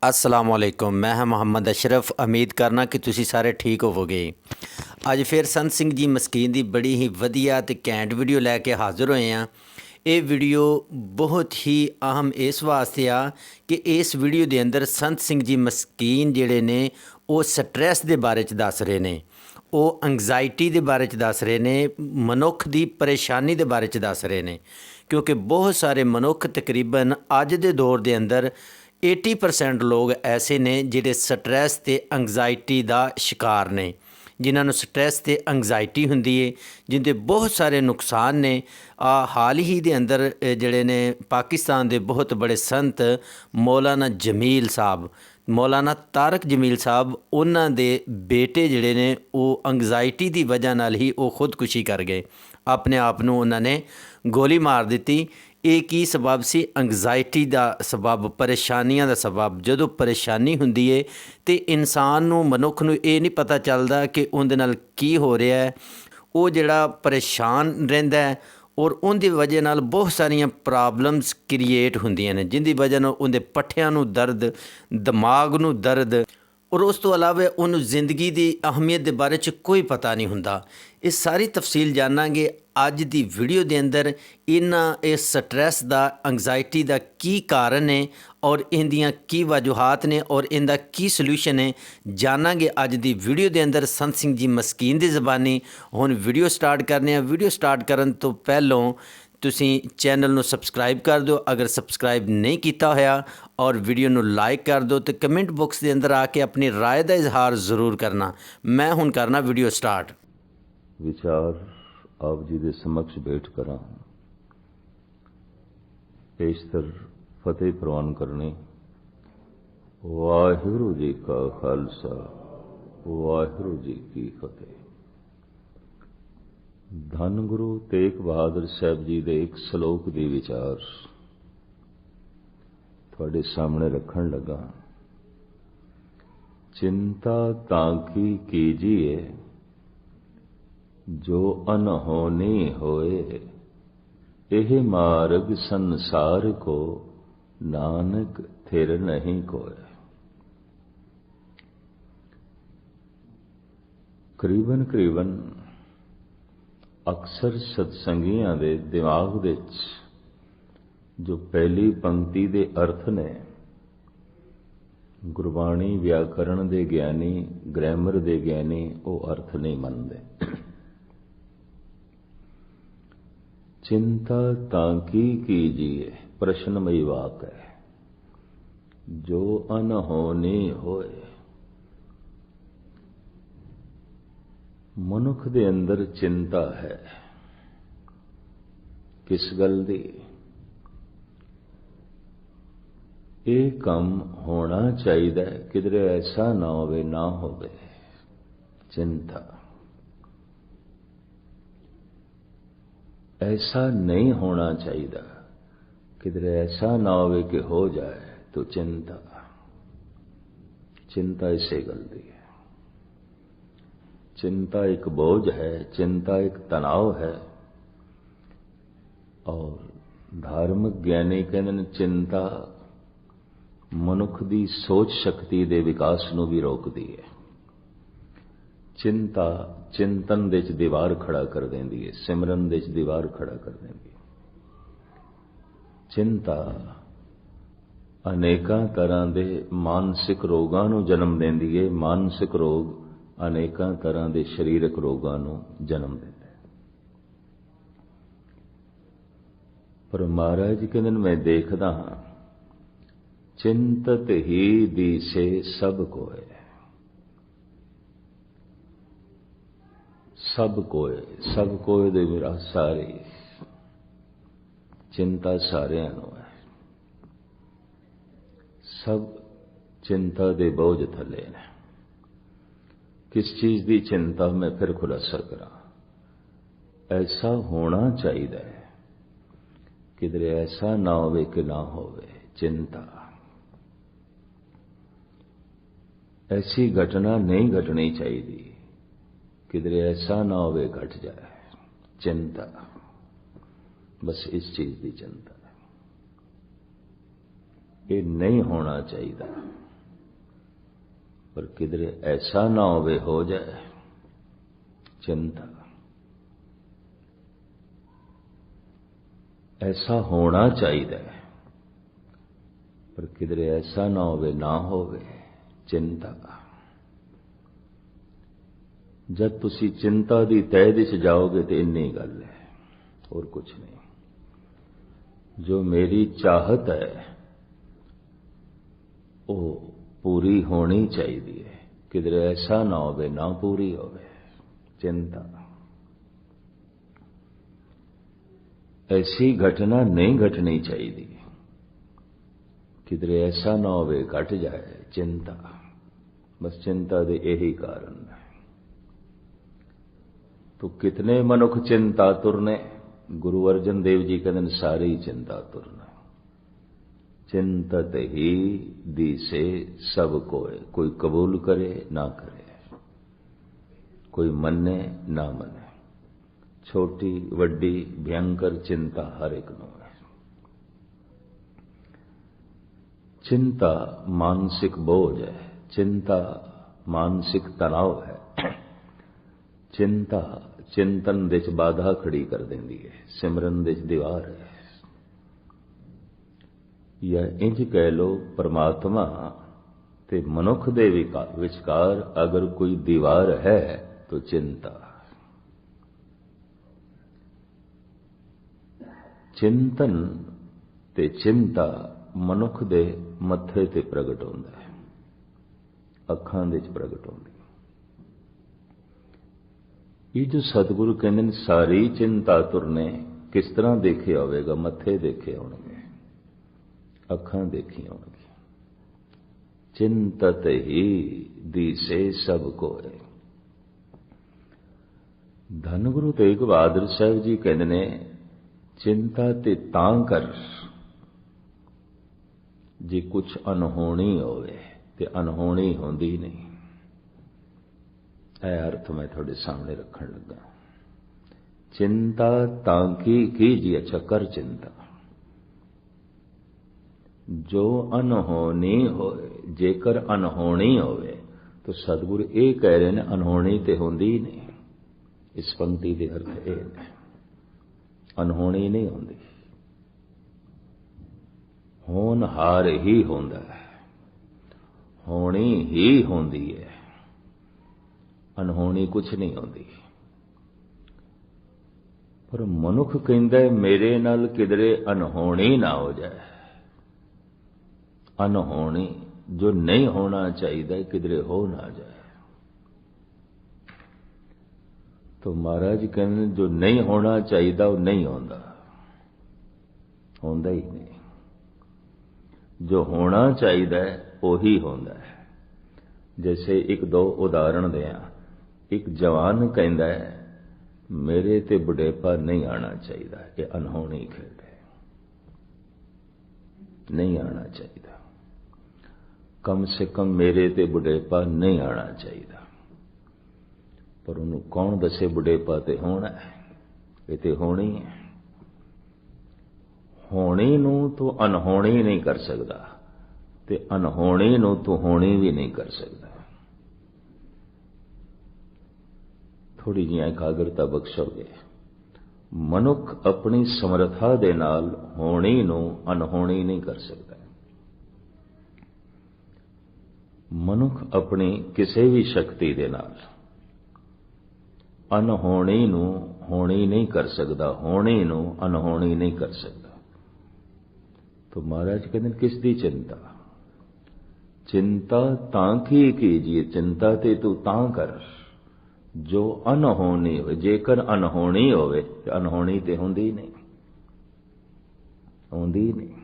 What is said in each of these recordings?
अस्सलाम वालेकुम। मैं हाँ मोहम्मद अशरफ। उम्मीद करना कि तुसी सारे ठीक होवोगे। अज फिर संत सिंह जी मस्कीन की बड़ी ही वधिया ते घैंट वीडियो लैके हाज़र होए हैं। ये वीडियो बहुत ही अहम इस वास्ते आ कि इस वीडियो के अंदर संत सिंह जी मस्कीन जिहड़े ने वो स्ट्रैस के बारे च दस रहे ने, वो एंगजाइटी के बारे च दस रहे ने, मनुख की परेशानी के बारे च दस रहे ने। क्योंकि बहुत सारे मनुख तकरीबन अज के दौर के अंदर 80% लोग ऐसे ने जिहड़े स्ट्रैस ते एंगजाइटी का शिकार ने, जिन्होंने स्ट्रैस ते एंगजाइटी हुंदी है, जिंदे बहुत सारे नुकसान ने। हाल ही दे अंदर जिहड़े ने पाकिस्तान के बहुत बड़े संत मौलाना जमील साहब, मौलाना तारक जमील साहब, उन्हां दे बेटे जिहड़े ने वो एंगजाइटी की वजह नाल ही वो खुदकुशी कर गए। अपने आप नूं उन्होंने गोली मार दी। ये की सबब सी? एंगजाइटी का सबब, परेशानियां का सबब। जदों परेशानी हुंदी है तो इंसान नूं, मनुख नूं ये नहीं पता चलता कि उहदे नाल की हो रहा है। वो जिहड़ा परेशान रहिंदा है और उनकी वजह नाल बहुत सारिया प्रॉब्लम्स क्रिएट हुंदियां ने, जिंदी वजह नाल उनके पट्ठियां नूं दर्द, दिमाग नूं दर्द, और उस तो अलावा उन्होंने जिंदगी की अहमियत के बारे च कोई पता नहीं हुंदा। ये सारी तफसील जानांगे अज की वीडियो के अंदर। इस स्ट्रैस का, एंगजाइटी का की कारण है और इनदियां की वजूहात ने और इनका की सल्यूशन है, जानांगे अज की वीडियो के अंदर संत सिंह जी मस्कीन की ज़बानी। हुण वीडियो स्टार्ट करने। वीडियो स्टार्ट करन तो पहलों तुसी चैनल नूं सबसक्राइब कर दो अगर सबसक्राइब नहीं किया होया, और वीडियो नूं लाइक कर दो। तो कमेंट बॉक्स के अंदर आके अपनी राय का इजहार जरूर करना। मैं हुण करना वीडियो स्टार्ट। विचार आप जी के समक्ष भेंट करा, पेशतर फतेह प्रवान करने। वाहिगुरू जी का खालसा, वाहिगुरू जी की फतेह। धन गुरु तेग बहादुर साहब जी के एक सलोक के विचार थोड़े सामने रखन लगा। चिंता ताकी कीजिए जो अनहोनी होए, यह मार्ग संसार को नानक थिर नहीं कोय। करीबन अक्सर सत्संगियां दे दिमाग विच जो पहली पंक्ति दे अर्थ ने, गुरबाणी व्याकरण दे ज्ञानी, ग्रैमर दे ज्ञानी वो अर्थ नहीं मनते। चिंता ताकी कीजिए, प्रश्नमयी वाक है। जो अनहोनी होए, मनुख दे अंदर चिंता है। किस गल दी? ये काम होना चाहिए, किधरे ऐसा ना होवे ना होवे। चिंता ऐसा नहीं होना चाहिए, किधरे ऐसा ना होवे कि हो जाए तो चिंता। चिंता इसे गल दी है। चिंता एक बोझ है, चिंता एक तनाव है। और धार्मिक ज्ञानी कहते हैं चिंता मनुख की सोच शक्ति के विकास को भी रोकती है। चिंता चिंतन दे च दीवार खड़ा कर देंदी है, सिमरन दे च दीवार खड़ा कर देंदी है। चिंता अनेकां तरह के मानसिक रोगां नूं जन्म देंदी है। मानसिक रोग अनेकां तरह के शरीरक रोगां नूं जन्म देंदा है। पर महाराज कहंदे ने, मैं देखदा हां चिंतत ही दिसे सब कोय। सब कोय, सब कोय दे मेरा सारी चिंता सारियां नूं है। सब चिंता दे बोझ थले ने। किस चीज की चिंता? मैं फिर खुलासा करा। ऐसा होना चाहिए, किधरे ऐसा ना होवे कि ना होवे। चिंता ऐसी घटना नहीं घटनी चाहिए, किधरे ऐसा ना होवे घट जाए। चिंता, बस इस चीज की चिंता है। ये नहीं होना चाहिए। पर किधरे ऐसा ना हो जाए चिंता। ऐसा होना चाहिए पर किधरे ऐसा ना होवे चिंता। जब तुसी चिंता दी तह दिश जाओगे तो इन्नी गल है, और कुछ नहीं। जो मेरी चाहत है वो पूरी होनी चाहिए, किधरे ऐसा ना पूरी होवे चिंता। ऐसी घटना नहीं घटनी चाहिए, किधरे ऐसा ना घट जाए चिंता। बस चिंता दे यही कारण है। तो कितने मनुख चिंता तुरने, गुरु अर्जन देव जी कहते सारी चिंता तुरना। चिंतत ही दिसे सब कोई कबूल करे ना करे, कोई मन्ने ना मने। छोटी वड्डी भयंकर चिंता हर एक नूं है। चिंता मानसिक बोझ है, चिंता मानसिक तनाव है। चिंता चिंतन दे बाधा खड़ी कर देंदी है, सिमरन दे दीवार है। या इंज कह लो परमात्मा ते मनुख दे विचकार अगर कोई दीवार है तो चिंता। चिंतन ते चिंता मनुख दे मत्थे ते प्रगट होंदा है, अखां दे प्रगट होंदी। ये जो सतगुरु कहते सारी चिंता तुरने, किस तरह देखे होवेगा? मत्थे देखे होंगे, अखां देखी होंगी। चिंतत ही दिसे सब कोय। धन गुरु तेग बहादुर साहब जी कहते ने चिंता ते तां कर जे कुछ अनहोनी होवे ते अनहोनी होंदी नहीं। यह अर्थ मैं थोड़े सामने रखन लगा। चिंता ताकि कीजिए, अच्छा कर चिंता। जो अनहोनी हो, जेकर अनहोनी होवे तो सतगुरु ये कह रहे हैं अनहोनी ते होंदी ही नहीं। इस पंक्ति के अर्थ ये अनहोनी नहीं होंदी, होनहार ही होंदा है, होनी ही होंदी है, अनहोनी कुछ नहीं होंदी। पर मनुख कहंदा है मेरे नाल किधरे अनहोनी ना हो जाए। अनहोनी जो नहीं होना चाहिए किधरे हो ना जाए। तो महाराज कहते जो नहीं होना चाहिए वो नहीं होता, होंदा ही नहीं। जो होना चाहिए वही होंदा है। जैसे एक दो उदाहरण दें। एक जवान कहता है मेरे ते बुढ़ेपा नहीं आना चाहिए, ये अनहोनी खेड है, नहीं आना चाहिए। कम से कम मेरे ते बुढ़ेपा नहीं आना चाहिए। पर उन्होंने कौन दसे बुढ़ेपा ते होना है? ये तो होनी है। होनी नू तो अनहोनी नहीं कर सकता, ते अनहोनी नू तो होनी भी नहीं कर सकता। थोड़ी जी एकाग्रता बख्शोगे। मनुख अपनी समर्था दे नाल होनी नू अनहोनी नहीं कर सकता। मनुख अपनी किसी भी शक्ति दे नाल अनहोनी नू होनी नहीं कर सकता, होनी नू अनहोनी नहीं कर सकता। तो महाराज कहते किस दी चिंता? चिंता तां की कीजिए, चिंता ते तू तां कर जो अनहोनी हो। जेकर अनहोनी होवे तो अनहोनी ते होंदी नहीं, होंदी नहीं।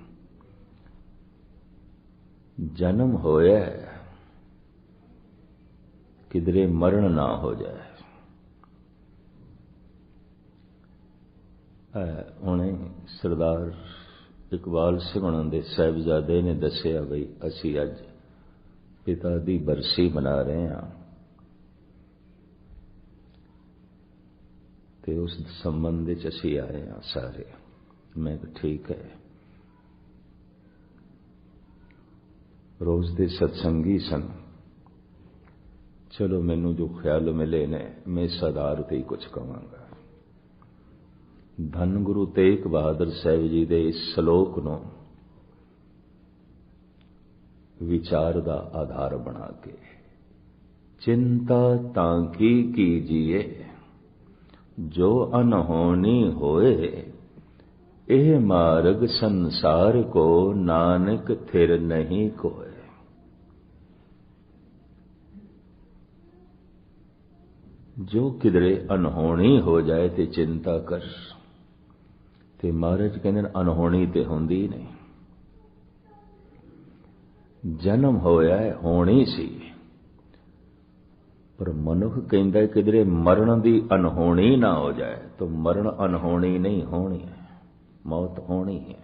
जन्म होया किधरे मरण ना हो जाए। उन्हें सरदार इकबाल सिंह उन्होंने दे साहिबजादे ने दसिया बई असी अज पिता दी बरसी मना रहे हैं, ते उस संबंध विच असी आए हैं सारे। मैं ठीक है। रोज दे सत्संगी सन, चलो मैनू जो ख्याल मिले ने मैं इस आधार ते ही कुछ कहांगा। धन गुरु तेग बहादुर साहब जी दे इस सलोक नूं विचार दा आधार बना के, चिंता तांकी कीजिए जो अनहोनी होए, एह मार्ग संसार को नानक थिर नहीं कोय। जो किधरे अनहोनी हो जाए ते चिंता कर, ते महाराज कहंदे अनहोनी ते होंदी नहीं। जन्म होया है होनी सी, पर मनुख कहंदा किधरे मरण दी अनहोनी ना हो जाए, तो मरण अनहोनी नहीं होनी है, मौत होनी है,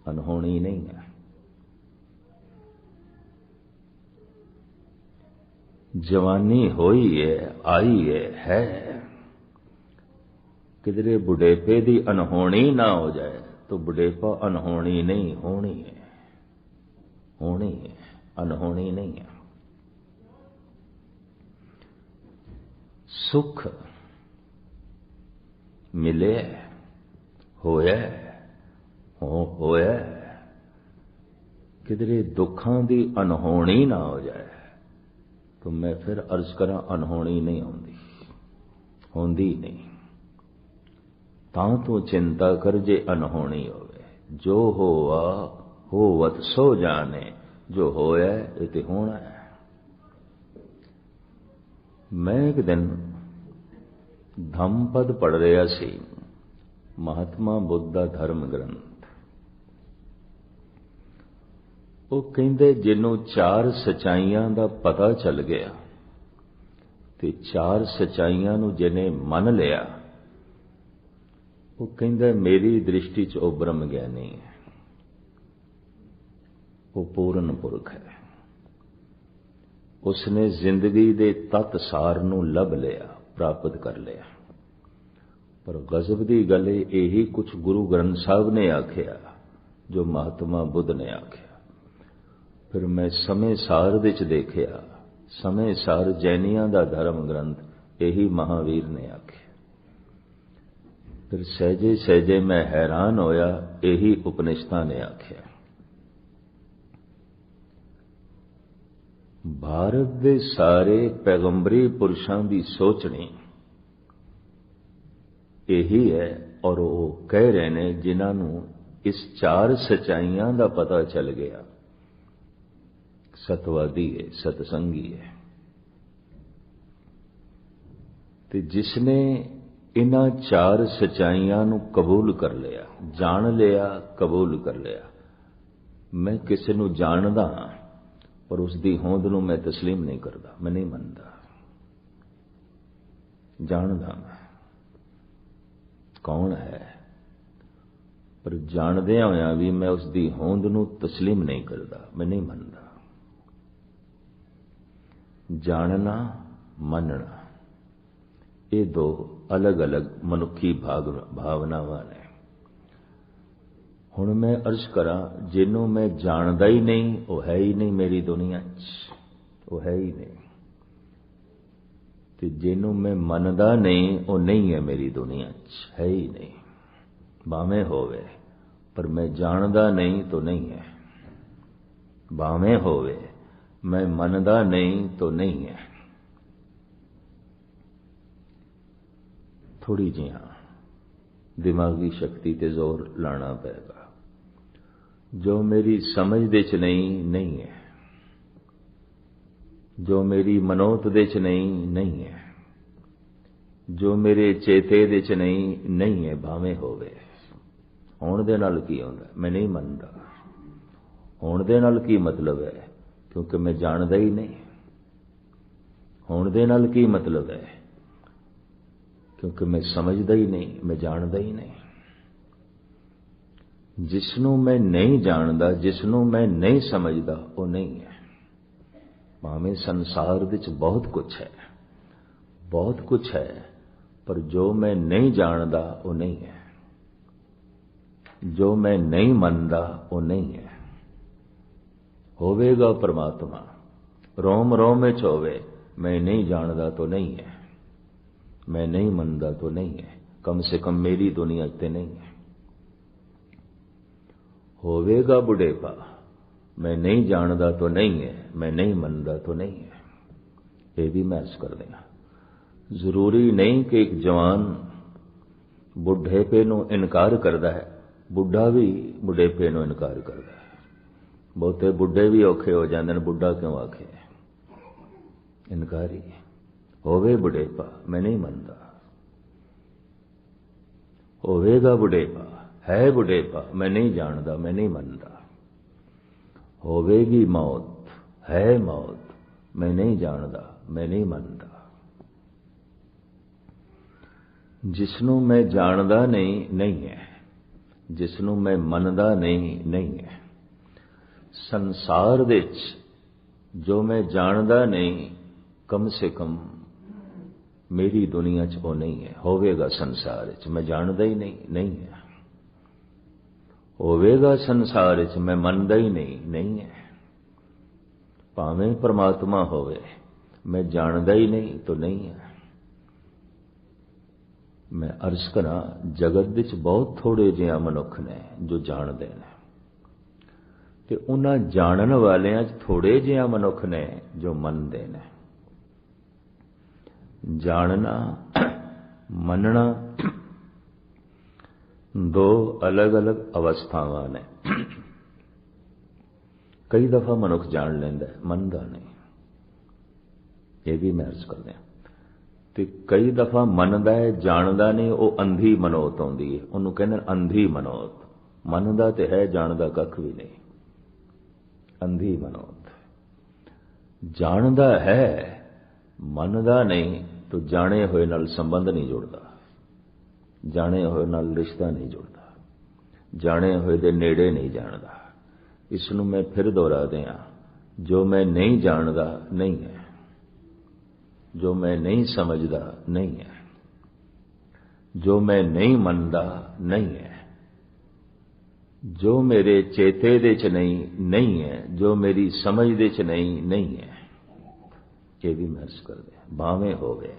अनहोनी नहीं है। जवानी होई है, आई है किधरे बुढ़ेपे दी अनहोनी ना हो जाए, तो बुढ़ेपा अनहोनी नहीं होनी है, होनी है, अनहोनी नहीं है। सुख मिले होया होया, किधरे दुखां दी अनहोनी ना हो जाए, तो मैं फिर अर्ज करा अनहोनी नहीं होंदी, होंदी नहीं। तां तो चिंता कर जे अनहोनी होवे, जो होवा होवत सो जाने, जो होया ये ते होना है। मैं एक दिन धम्मपद पढ़ रहा सी, महात्मा बुद्ध दा धर्म ग्रंथ। वो कहंदे जिन्हों चार सच्चाइयां दा पता चल गया, ते चार सच्चाइयां नूं जिन्हें मन लिया, वो कहंदा मेरी दृष्टि च वो ब्रह्म ज्ञानी है, वो पूर्ण पुरख है। उसने जिंदगी दे तत सार नूं लभ लिया, प्राप्त कर लिया। पर गजब दी गल यही कुछ गुरु ग्रंथ साहब ने आख्या, जो महात्मा बुद्ध ने आख्या। फिर मैं समय सार विच देखिया, समय सार जैनियां दा धर्म ग्रंथ यही महावीर ने आख्या। फिर सहजे सहजे मैं हैरान होया, यही उपनिषदां ने आख्या। भारत दे सारे पैगंबरी पुरुषां दी सोचनी यही है, और वो कह रहे ने जिन्हां नूं इस चार सच्चाइयां दा पता चल गया, सतवादी है, सतसंगी है। ते जिसने इन्हां चार सच्चाइयां नूं कबूल कर लिया, जान लिया, कबूल कर लिया। मैं किसी नूं जानदा हां, पर उसकी होंद नूं मैं तस्लीम नहीं करता, मैं नहीं मनदा। जानदा मैं कौन है, पर जाणदियां होया भी मैं उसकी होंद नूं तस्लीम नहीं करता, मैं नहीं मनदा। जानना मनना ये दो अलग अलग मनुखी भावनावां ने। हुण मैं अर्ज करा, जिन्हों मैं जानदा ही नहीं, वो है ही नहीं मेरी दुनिया च, वो है ही नहीं। ते जिन्हों मैं मनदा नहीं, वो नहीं है मेरी दुनिया च, है ही नहीं। भावें होवे, पर मैं जानदा नहीं तो नहीं है। भावें होवे, मैं मनदा नहीं तो नहीं है। थोड़ी जी हाँ दिमागी शक्ति ते जोर लाना पेगा। जो मेरी समझ दे च नहीं, नहीं है। जो मेरी मनोत दे च नहीं, नहीं है। जो मेरे चेते दे च नहीं, नहीं है। भावें होवे, होण दे नाल की होंदा, मैं नहीं मनदा। होण दे नाल की मतलब है, क्योंकि मैं जानदा ही नहीं। होण दे नाल की मतलब है, क्योंकि मैं समझदा ही नहीं, मैं जानदा ही नहीं। जिसनों मैं नहीं जानदा, जिसनों मैं नहीं समझदा, वो नहीं है। भावें संसार विच बहुत कुछ है, बहुत कुछ है, पर जो मैं नहीं जानदा वो नहीं है। जो मैं नहीं मनदा वो नहीं है। होवेगा परमात्मा, रोम रोम विच होवे, मैं नहीं जानदा तो नहीं है, मैं नहीं मनदा तो नहीं है, कम से कम मेरी दुनिया ते नहीं है। होवेगा बुढ़ेपा, मैं नहीं जानदा तो नहीं है, मैं नहीं मनदा तो नहीं है। ये भी महस कर देना। जरूरी नहीं कि एक जवान बुढ़ेपे नूं इनकार करता है, बुढ़ा भी बुढ़ेपे नूं इनकार करता है। बहुते बुढ़े भी औखे हो जाते हैं, बुढ़ा क्यों आखे, इनकारी। होवे बुढ़ेपा, मैं नहीं मनदा। होवेगा बुढ़ेपा, है बुढ़ेपा, मैं नहीं जानदा, मैं नहीं मनदा। होवेगी मौत, है मौत, मैं नहीं जानदा, मैं नहीं मनदा। जिसनों मैं जानदा नहीं, नहीं है, जिसनों मैं मनदा नहीं, नहीं है। संसार दे विच जो मैं जानदा नहीं, कम से कम मेरी दुनिया च वो नहीं है। होवेगा संसार च मैं जानदा ही नहीं, नहीं है। होवेगा संसार च मैं मनदा ही नहीं, नहीं है। भावें परमात्मा होवे, मैं जानदा ही नहीं तो नहीं है। मैं अर्ज करा, जगत विच बहुत थोड़े जिहा मनुख ने जो जानते हैं, ते उन्हां जानन वालियां च थोड़े जिहा मनुख ने जो मनदे ने। जानना मनना दो अलग अलग अवस्थावां ने। कई दफा मनुख जान लैंदा है, मनदा नहीं। ये भी मैं अर्ज कर दिया। ते कई दफा मनदा है, जानदा नहीं, वो अंधी मनोत आउंदी है, उन्होंने कहंदे अंधी मनोत। मनदा ते है, जानदा कख भी नहीं, अंधी मनोत। जानदा है, मनदा नहीं, तो जाने हुए नाल संबंध नहीं जुड़ता, जाने हुए नाल रिश्ता नहीं जुड़ता, जाने हुए दे नेड़े नहीं जानदा। इसनूं मैं फिर दोहरा दियां, जो मैं नहीं जानदा नहीं है, जो मैं नहीं समझदा नहीं है, जो मैं नहीं मनदा नहीं है, जो मेरे चेते दे च नहीं, नहीं है, जो मेरी समझ दे च नहीं, नहीं है। ये भी महस कर दे, भावें हो गए,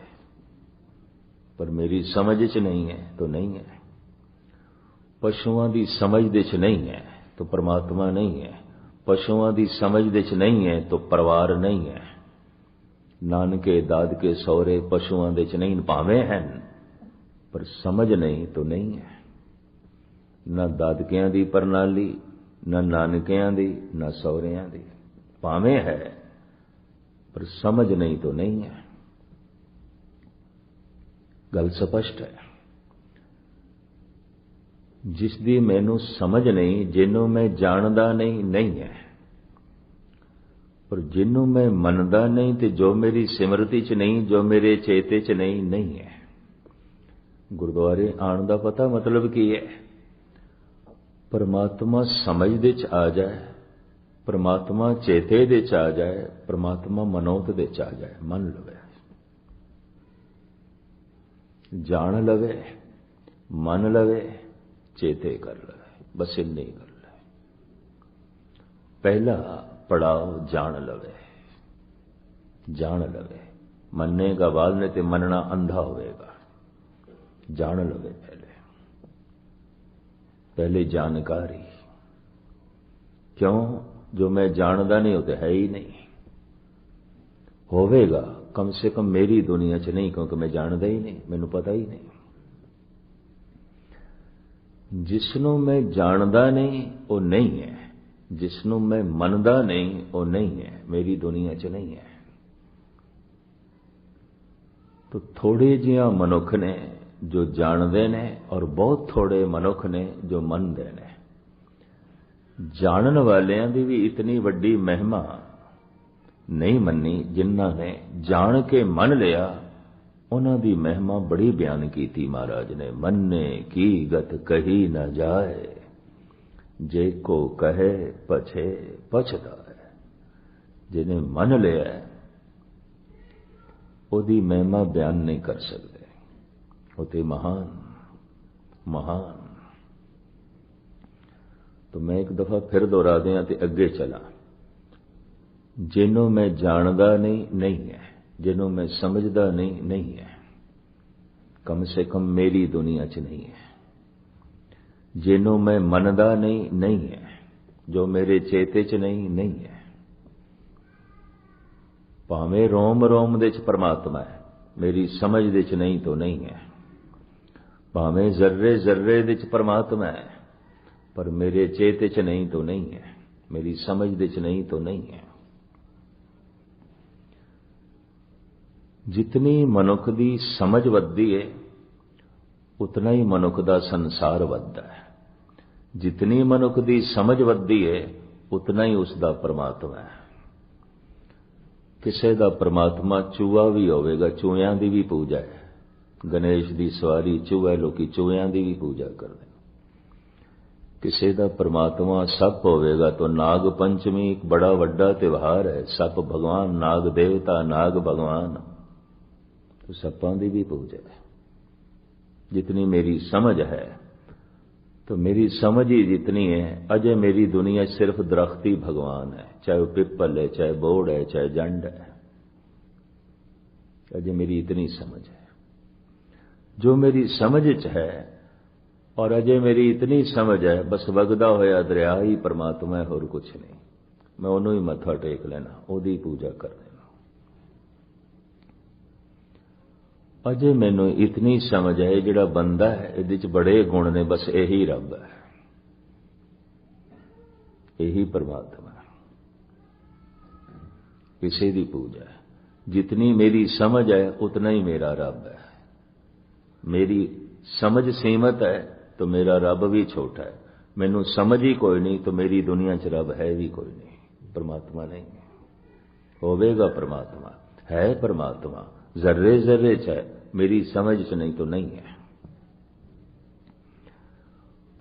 पर मेरी समझ च नहीं है तो नहीं है। पशुओं की समझ दे च नहीं है तो परमात्मा नहीं है। पशुओं की समझ दे च नहीं है तो परिवार नहीं है। नानके दादके सौरे पशुओं दे च नहीं, भावें हैं पर समझ नहीं तो नहीं है। न दादकियां दी प्रणाली, न नानकियां दी, न सौरियां दी। भावें है पर समझ नहीं तो नहीं है। गल स्पष्ट है। जिसदी मैनू समझ नहीं, जिन्हों मैं जानदा नहीं, नहीं है। पर जिन्हों मैं मनदा नहीं, तो जो मेरी सिमरती च नहीं, जो मेरे चेते च नहीं, नहीं है। गुरुद्वारे आण दा पता मतलब की है? परमात्मा समझ दे च आ जाए, परमात्मा चेते दे च आ जाए, परमात्मा मनोत दे च आ जाए, मन लवे, जान लवे, मन लवे, चेते कर लवे, बस इन्नी गल है। पहला पड़ाव जान लवे, जान लवे। मन्नेगा बाल ने ते मनना अंधा होएगा। जान लवे पहले जानकारी। क्यों? जो मैं जानदा नहीं होते है ही नहीं। होवेगा कम से कम मेरी दुनिया च नहीं, क्योंकि मैं जानदा ही नहीं, मैनू पता ही नहीं। जिसनों मैं जानदा नहीं वो नहीं है, जिसनों मैं मनदा नहीं वो नहीं है, मेरी दुनिया च नहीं है। तो थोड़े जिहा मनुख ने जो जानते ने और बहुत थोड़े मनुख ने जो मनते ने। जानन वालियां दी भी इतनी वड्डी महिमा नहीं मन्नी, जिन्हां ने जान के मन लिया उन्हां दी महिमा बड़ी बयान की थी महाराज ने। मन्ने की गत कही न जाए, जे को कहे पछे पछताए। जिन्हें मन लिया ओदी महिमा बयान नहीं कर सकते। वो ते महान महान। तो मैं एक दफा फिर दोहरा दिया ते अगे चला। जिन्हों मैं जानदा नहीं, नहीं है, जिन्हों मैं समझदा नहीं नहीं है, कम से कम मेरी दुनिया च नहीं है। जिन्हों मैं मनदा नहीं नहीं है, जो मेरे चेते च नहीं नहीं है। भावें रोम रोम दे च परमात्मा है, मेरी समझ दे च नहीं तो नहीं है। भावें जर्रे जर्रे दे च परमात्मा है, पर मेरे चेते च नहीं तो नहीं है, मेरी समझ दे च नहीं तो नहीं है। जितनी मनुख दी समझ वधदी है, उतना ही मनुख दा संसार वधदा है। जितनी मनुख दी समझ वधदी है, उतना ही उसका परमात्मा है। किसी का परमात्मा चूहा भी होवेगा, चूहियां की भी पूजा है। गणेश की सवारी चूहा, लोग चूहियां की भी पूजा करते। किसी का परमात्मा सप होवेगा तो नाग पंचमी एक बड़ा वड्डा त्योहार है। सप भगवान, नाग देवता, नाग भगवान, तो सपां की भी पूजा है। जितनी मेरी समझ है, तो मेरी समझ ही जितनी है, अजय मेरी दुनिया सिर्फ दरख्ती भगवान है, चाहे वो पिपल है, चाहे बोड़ है, चाहे जंड है। अजय मेरी इतनी समझ है। जो मेरी समझ च है, और अजय मेरी इतनी समझ है, बस वगदा होया दरिया ही परमात्मा है, होर कुछ नहीं। मैं उन्हों ही मत्था टेक लेना, ओदी पूजा कर लेना। अजे मैनू इतनी समझ है, जिहड़ा बंदा है इहदे च बड़े गुण ने, बस यही रब है, यही परमात्मा है। किसी की पूजा है। जितनी मेरी समझ है, उतना ही मेरा रब है। मेरी समझ सीमित है तो मेरा रब भी छोटा है। मैनू समझ ही कोई नहीं तो मेरी दुनिया च रब है भी कोई नहीं, परमात्मा नहीं है। होवेगा परमात्मा, है परमात्मा, जर्रे जर्रे च है, मेरी समझ च नहीं तो नहीं है।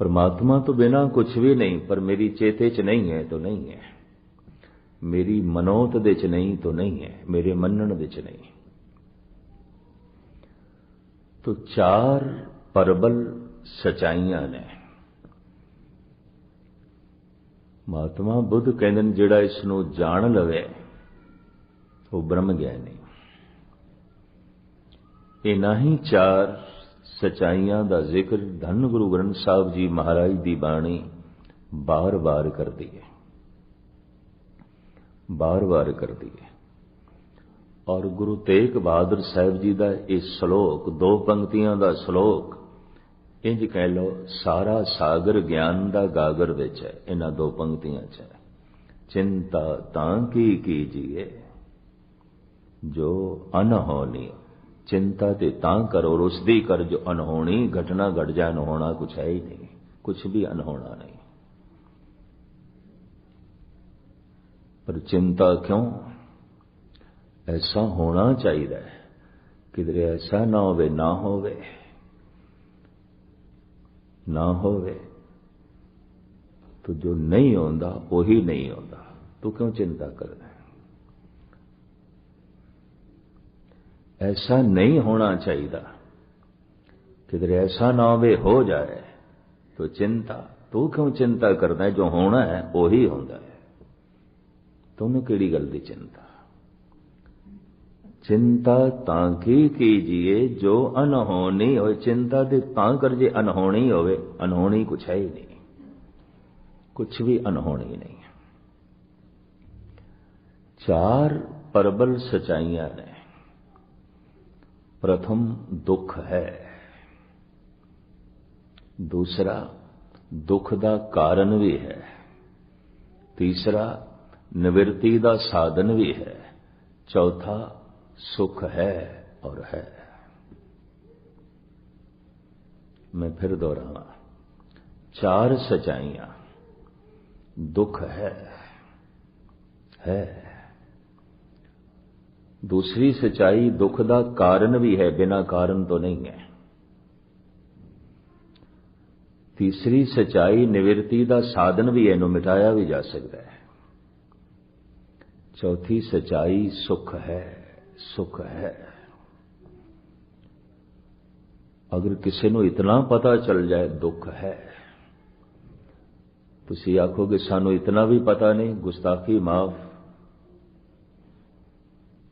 परमात्मा तो बिना कुछ भी नहीं, पर मेरी चेते च नहीं है तो नहीं है। मेरी मनोत दे च नहीं तो नहीं है, मेरे मनन दे च नहीं। तो चार परबल सचाइयां ने। महात्मा बुद्ध कहते हैं, जिहड़ा इसनूं जान लवे वो ब्रह्म ज्ञानी। इन्हां ही चार सचाइयां दा जिक्र धन गुरु ग्रंथ साहब जी महाराज दी बाणी बार बार करती है, बार बार करती है। और गुरु तेग बहादुर साहब जी का यह श्लोक, दो पंक्तियां का श्लोक, इंज कह लो सारा सागर ज्ञान का गागर विच है। इन्हां दो पंक्तियां च है, चिंता तां की कीजिए जो अनहोनी। चिंता ते तां करो, और उसदी कर जो अनहोनी घटना घट जाए। अनहोना कुछ है ही नहीं, कुछ भी अनहोना नहीं। पर चिंता क्यों? ऐसा होना चाहिए, किधरे ऐसा ना होवे, ना होवे, ना होवे। तो जो नहीं होता वही नहीं होता, तू क्यों चिंता कर रहा है? ऐसा नहीं होना चाहिए, किधरे ऐसा ना होवे हो जाए तो चिंता। तू क्यों चिंता करता है? जो होना है वही होता है, तुम केड़ी गल दी चिंता? चिंता तांकी कीजिए जो अनहोनी हो। चिंता ते तां कर जे अनहोनी होवे, अनहोनी कुछ है ही नहीं, कुछ भी अनहोनी नहीं। चार परबल सचाइयां ने। प्रथम दुख है, दूसरा दुख दा कारण भी है, तीसरा निवृत्ति दा साधन भी है, चौथा सुख है और है। मैं फिर दोहरावा, चार सच्चाइयां। दुख है, दूसरी सच्चाई दुख दा कारण भी है, बिना कारण तो नहीं है। तीसरी सच्चाई निवृत्ति दा साधन भी है, इन्हों मिटाया भी जा सकता है। चौथी सच्चाई सुख है, सुख है। अगर किसी को इतना पता चल जाए दुख है, तुसी आखोगे सानू इतना भी पता नहीं, गुस्ताखी माफ।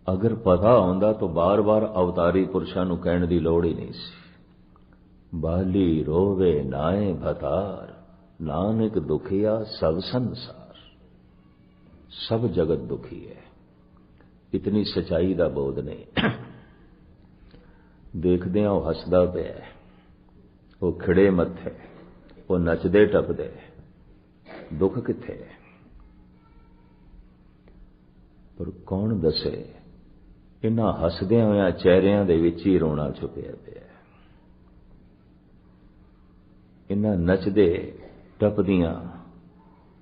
अगर पता होंदा तो बार बार अवतारी पुरुषां नूं कहण दी लोड़ ही नहीं सी। बाली रोवे नाए भतार, नानक दुखिया सब संसार। सब जगत दुखी है, इतनी सच्चाई का बोध नहीं। देखदे वह हसदा पिया, वो खिड़े मत्थे, वो नचदे टपदे, दुख किथे है? पर कौन दसे इन्हां हसदियां होइयां चेहरियां दे विच ही रोना छुपिया पिया। इन्हां नचदे टपदियां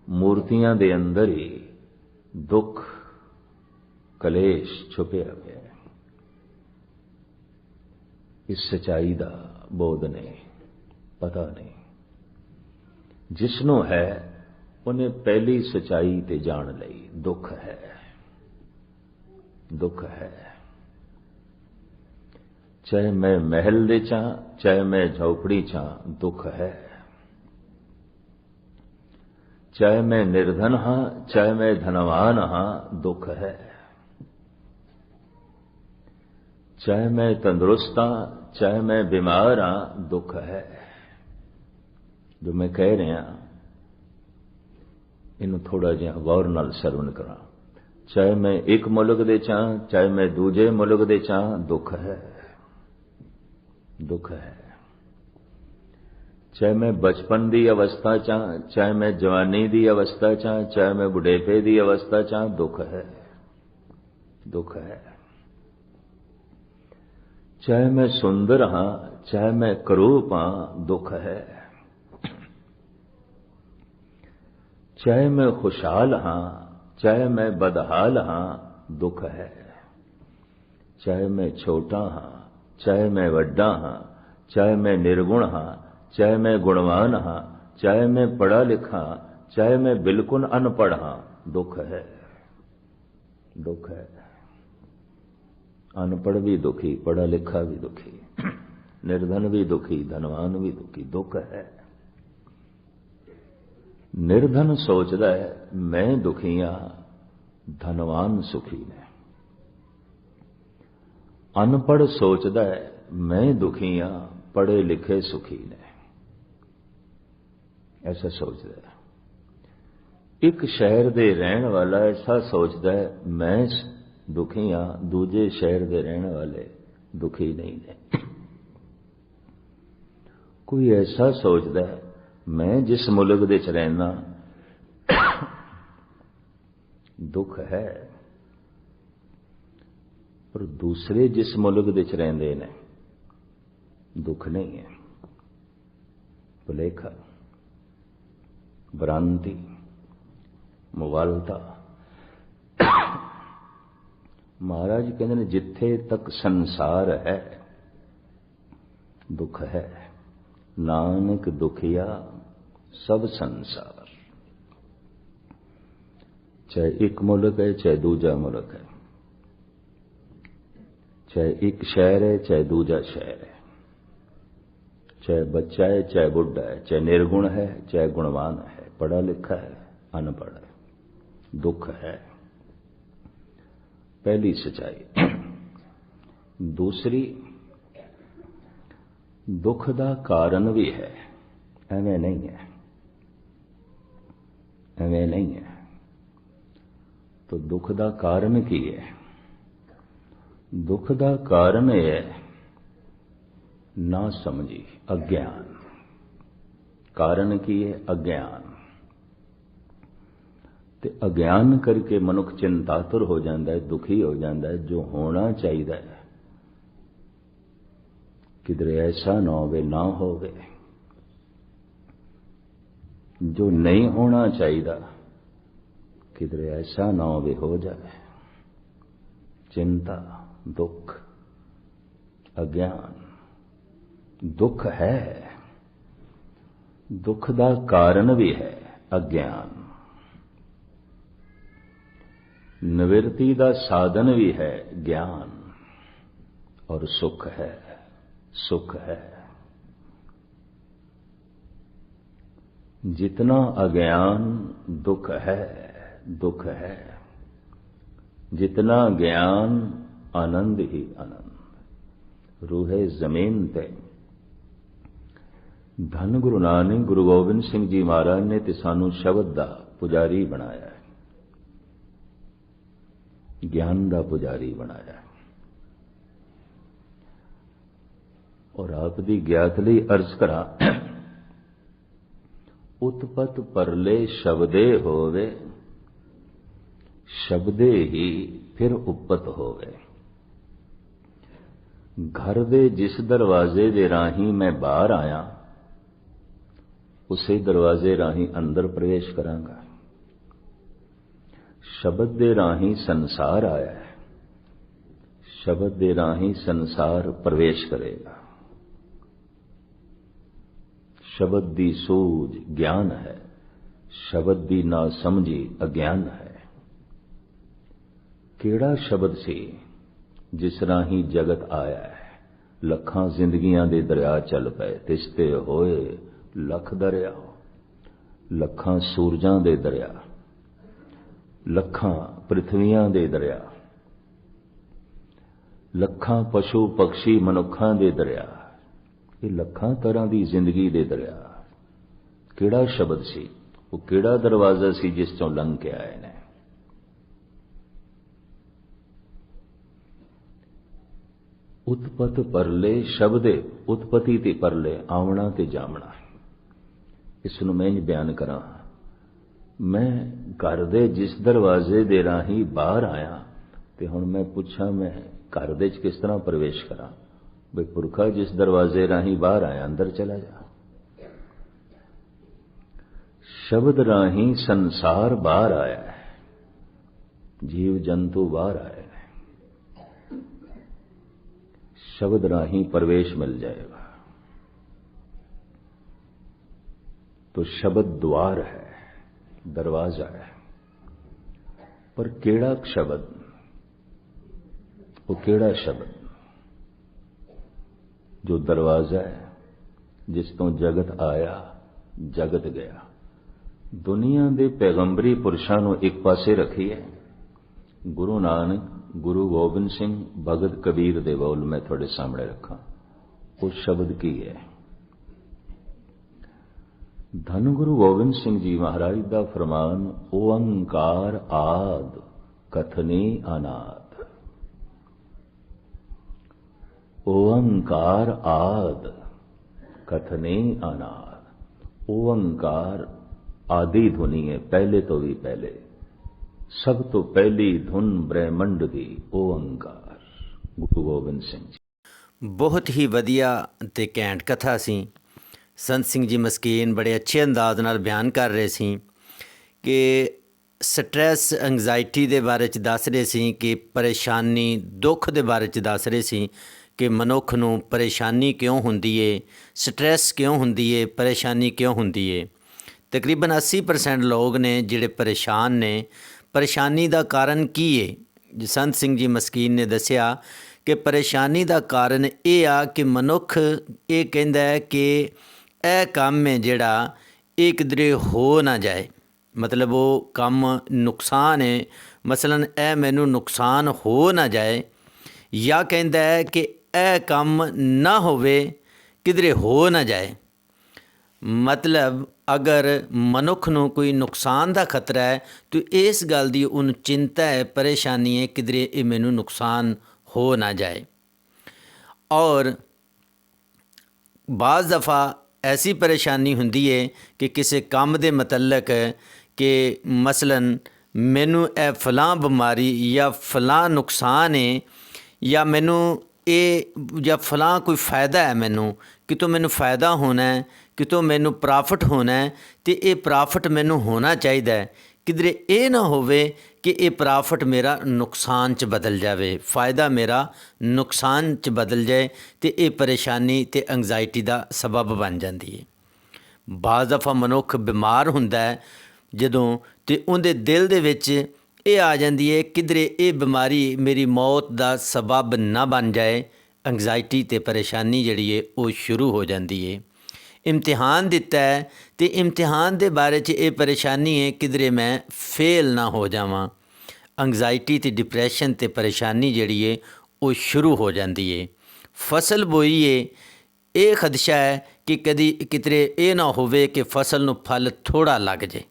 मूर्तियां दे अंदर ही दुख कलेश छुपिया पिया। इस सच्चाई का बोध नहीं, पता नहीं। जिसनों है उन्हें पहली सच्चाई ते जान लई, दुख है, दुख है। चाहे मैं महल दे चा, चाहे मैं झोपड़ी चा, दुख है। चाहे मैं निर्धन हां, चाहे मैं धनवान हां, दुख है। चाहे मैं तंदुरुस्त हां, चाहे मैं बीमार हां, दुख है। जो मैं कह रहा इन्हू थोड़ा जिहा गौर नाल सरवण करा। चाहे मैं एक मुल्क दे चा, चाहे मैं दूजे मुल्क दे चा, दुख है, दुख है। चाहे मैं बचपन की अवस्था चा, चाहे मैं जवानी की अवस्था चा, चाहे मैं बुढ़ेपे की अवस्था चा, दुख है, दुख है। चाहे मैं सुंदर हां, चाहे मैं करूप हां, दुख है। चाहे मैं खुशहाल हां, चाहे मैं बदहाल हां, दुख है। चाहे मैं छोटा हां, चाहे मैं वड्डा हां, चाहे मैं निर्गुण हां, चाहे मैं गुणवान हां, चाहे मैं पढ़ा लिखा, चाहे मैं बिल्कुल अनपढ़ हां, दुख है, दुख है। अनपढ़ भी दुखी, पढ़ा लिखा भी दुखी, निर्धन भी दुखी, धनवान भी दुखी, दुख है। निर्धन सोचता है मैं दुखी हां, धनवान सुखी ने। अनपढ़ सोचता है मैं दुखी हां, पढ़े लिखे सुखी ने। ऐसा सोचता है। एक शहर दे रहने वाला ऐसा सोचता है मैं दुखी हां, दूजे शहर दे रहने वाले दुखी नहीं ने। कोई ऐसा सोचता है मैं जिस मुल्क दे च रहना दुख है, पर दूसरे जिस मुल्क दे च रहिंदे ने दुख नहीं है। भुलेखा, भ्रांति, मुवालता। महाराज कहते हैं जिथे तक संसार है दुख है, नानक दुखिया सब संसार। चाहे एक मुल्क है, चाहे दूजा मुल्क है, चाहे एक शहर है, चाहे दूजा शहर है, चाहे बच्चा है, चाहे बुढ़ा है, चाहे निर्गुण है, चाहे गुणवान है, पढ़ा लिखा है, अनपढ़ है, दुख है। पहली सच्चाई। दूसरी, दुख का कारण भी है, एवं नहीं है, एवं नहीं है। तो दुख का कारण की है? दुख का कारण है ना समझी, अज्ञान। कारण की है अज्ञान। ते अज्ञान करके मनुख चिंतातुर हो जाता है, दुखी हो जाता है। जो होना चाहिए किधरे ऐसा ना होवे, ना होवे। जो नहीं होना चाहिए किधरे ऐसा ना होवे, हो जाए। चिंता, दुख, अज्ञान। दुख है, दुख का कारण भी है अज्ञान। निवृत्ति का साधन भी है ज्ञान। और सुख है, सुख है। जितना अज्ञान दुख है, दुख है। जितना ज्ञान आनंद ही आनंद। रूहे जमीन ते धन गुरु नानक गुरु गोबिंद सिंह जी महाराज ने ते सानू शब्द दा पुजारी बनाया है, ज्ञान दा पुजारी बनाया है। और आप दी ज्ञात लई अर्ज करा, उत्पत परले शब्दे होवे, शब्दे ही फिर उपत होवे। घर दे जिस दरवाजे दे राही मैं बाहर आया, उसे दरवाजे राही अंदर प्रवेश करांगा। शब्द दे राही संसार आया है, शब्द दे राही संसार प्रवेश करेगा। शब्द दी सूझ ज्ञान है, शब्द दी ना समझी अज्ञान है। केड़ा शब्द सी जिस राही जगत आया है। लखां जिंदगियां दे दरिया चल पे, तिसते होए लख दरिया। लखां सूरजां दे दरिया, लखां पृथ्वियां दे दरिया, लखां पशु पक्षी मनुखां दे दरिया, ये लखां तरह की जिंदगी दे दरिया। केड़ा शब्द सी, वो केड़ा दरवाजा सी जिस चों लंघ के आए ने। उत्पत परले शब्दे, उत्पत्ति ते परले, आवना ते जामना। इसनूं मैं बयान करा, मैं घर दे जिस दरवाजे दे राही बाहर आया ते हुण मैं पुछां मैं घर दे किस तरह प्रवेश करा। भाई पुरखा जिस दरवाजे राही बाहर आया अंदर चला जा। शब्द राही संसार बाहर आया है, जीव जंतु बाहर आए हैं। शब्द राही प्रवेश मिल जाएगा। तो शब्द द्वार है, दरवाजा है। पर केड़ा शब्द, वो केड़ा शब्द जो दरवाजा है, जिस तो जगत आया जगत गया। दुनिया दे पैगंबरी पुरुषां नूं एक पासे रखिए, गुरु नानक गुरु गोबिंद सिंह भगत कबीर दे बोल मैं थोड़े सामने रखा। वो शब्द की है। धन गुरु गोबिंद सिंह जी महाराज दा फरमान, ओंकार आद कथनी अनाद। ओंकार आद कथनी अनाद। ओंकार आदि धुनी है, पहले तो भी पहले। सब तो पहली धुन ब्रह्मंड दी ओंकार। गुरु गोबिंद सिंह जी। बहुत ही ਵਧੀਆ ਤੇ ਘੈਂਟ ਕਥਾ ਸੀ। ਸੰਤ ਸਿੰਘ ਜੀ ਮਸਕੀਨ ਬੜੇ ਅੱਛੇ ਅੰਦਾਜ਼ ਨਾਲ ਬਿਆਨ ਕਰ ਰਹੇ ਸੀ ਕਿ ਸਟ੍ਰੈਸ ਐਂਗਜ਼ਾਇਟੀ ਦੇ ਬਾਰੇ 'ਚ ਦੱਸ ਰਹੇ ਸੀ, ਕਿ ਪਰੇਸ਼ਾਨੀ ਦੁੱਖ ਦੇ ਬਾਰੇ 'ਚ ਦੱਸ ਰਹੇ ਸੀ ਕਿ ਮਨੁੱਖ ਨੂੰ ਪਰੇਸ਼ਾਨੀ ਕਿਉਂ ਹੁੰਦੀ ਏ, ਸਟ੍ਰੈਸ ਕਿਉਂ ਹੁੰਦੀ ਏ, ਪਰੇਸ਼ਾਨੀ ਕਿਉਂ ਹੁੰਦੀ ਏ। ਤਕਰੀਬਨ 80% ਲੋਕ ਨੇ ਜਿਹੜੇ ਪਰੇਸ਼ਾਨ ਨੇ। ਪਰੇਸ਼ਾਨੀ ਦਾ ਕਾਰਨ ਕੀ ਹੈ? ਸੰਤ ਸਿੰਘ ਜੀ ਮਸਕੀਨ ਨੇ ਦੱਸਿਆ ਕਿ ਪਰੇਸ਼ਾਨੀ ਦਾ ਕਾਰਨ ਇਹ ਆ ਕਿ ਮਨੁੱਖ ਇਹ ਕਹਿੰਦਾ ਹੈ ਕਿ ਇਹ ਕੰਮ ਹੈ ਜਿਹੜਾ ਇਹ ਕਿਧਰੇ ਹੋ ਨਾ ਜਾਏ। ਮਤਲਬ ਉਹ ਕੰਮ ਨੁਕਸਾਨ ਹੈ, ਮਸਲਨ ਇਹ ਮੈਨੂੰ ਨੁਕਸਾਨ ਹੋ ਨਾ ਜਾਏ, ਜਾਂ ਕਹਿੰਦਾ ਹੈ ਕਿ ਇਹ ਕੰਮ ਨਾ ਹੋਵੇ, ਕਿਧਰੇ ਹੋ ਨਾ ਜਾਏ। ਮਤਲਬ ਅਗਰ ਮਨੁੱਖ ਨੂੰ ਕੋਈ ਨੁਕਸਾਨ ਦਾ ਖਤਰਾ ਹੈ ਤਾਂ ਇਸ ਗੱਲ ਦੀ ਉਹਨੂੰ ਚਿੰਤਾ ਹੈ, ਪਰੇਸ਼ਾਨੀ ਹੈ, ਕਿਧਰੇ ਇਹ ਮੈਨੂੰ ਨੁਕਸਾਨ ਹੋ ਨਾ ਜਾਏ। ਔਰ ਬਾਜ਼ ਦਫਾ ਐਸੀ ਪਰੇਸ਼ਾਨੀ ਹੁੰਦੀ ਹੈ ਕਿ ਕਿਸੇ ਕੰਮ ਦੇ ਮੁਤਲਕ ਕਿ ਮਸਲਨ ਮੈਨੂੰ ਇਹ ਫਲਾਂ ਬਿਮਾਰੀ ਜਾਂ ਫਲਾਂ ਨੁਕਸਾਨ ਹੈ, ਜਾਂ ਮੈਨੂੰ ਇਹ ਜਾਂ ਫਲਾਂ ਕੋਈ ਫਾਇਦਾ ਹੈ, ਮੈਨੂੰ ਕਿਤੋਂ ਮੈਨੂੰ ਫਾਇਦਾ ਹੋਣਾ ਹੈ, ਕਿਤੋਂ ਮੈਨੂੰ ਪ੍ਰਾਫਿਟ ਹੋਣਾ ਹੈ, ਅਤੇ ਇਹ ਪ੍ਰਾਫਿਟ ਮੈਨੂੰ ਹੋਣਾ ਚਾਹੀਦਾ ਹੈ। ਕਿਧਰੇ ਇਹ ਨਾ ਹੋਵੇ ਕਿ ਇਹ ਪ੍ਰਾਫਿਟ ਮੇਰਾ ਨੁਕਸਾਨ 'ਚ ਬਦਲ ਜਾਵੇ, ਫਾਇਦਾ ਮੇਰਾ ਨੁਕਸਾਨ 'ਚ ਬਦਲ ਜਾਏ, ਅਤੇ ਇਹ ਪਰੇਸ਼ਾਨੀ ਅਤੇ ਐਂਗਜ਼ਾਇਟੀ ਦਾ ਸਬਬ ਬਣ ਜਾਂਦੀ ਹੈ। ਬਾਜ਼ ਦਫਾ ਮਨੁੱਖ ਬਿਮਾਰ ਹੁੰਦਾ ਹੈ ਜਦੋਂ, ਅਤੇ ਉਹਦੇ ਦਿਲ ਦੇ ਵਿੱਚ ਇਹ ਆ ਜਾਂਦੀ ਹੈ ਕਿਧਰੇ ਇਹ ਬਿਮਾਰੀ ਮੇਰੀ ਮੌਤ ਦਾ ਸਬਬ ਨਾ ਬਣ ਜਾਏ। ਐਂਗਜ਼ਾਇਟੀ ਅਤੇ ਪਰੇਸ਼ਾਨੀ ਜਿਹੜੀ ਹੈ ਉਹ ਸ਼ੁਰੂ ਹੋ ਜਾਂਦੀ ਹੈ। ਇਮਤਿਹਾਨ ਦਿੱਤਾ ਹੈ ਅਤੇ ਇਮਤਿਹਾਨ ਦੇ ਬਾਰੇ 'ਚ ਇਹ ਪਰੇਸ਼ਾਨੀ ਹੈ ਕਿਧਰੇ ਮੈਂ ਫੇਲ ਨਾ ਹੋ ਜਾਵਾਂ। ਐਂਗਜ਼ਾਇਟੀ ਤੇ ਡਿਪਰੈਸ਼ਨ ਤੇ ਪਰੇਸ਼ਾਨੀ ਜਿਹੜੀ ਹੈ ਉਹ ਸ਼ੁਰੂ ਹੋ ਜਾਂਦੀ ਹੈ। ਫਸਲ ਬੋਈਏ, ਇਹ ਖਦਸ਼ਾ ਹੈ ਕਿ ਕਦੀ ਕਿਤੇ ਇਹ ਨਾ ਹੋਵੇ ਕਿ ਫਸਲ ਨੂੰ ਫਲ ਥੋੜ੍ਹਾ ਲੱਗ ਜੇ,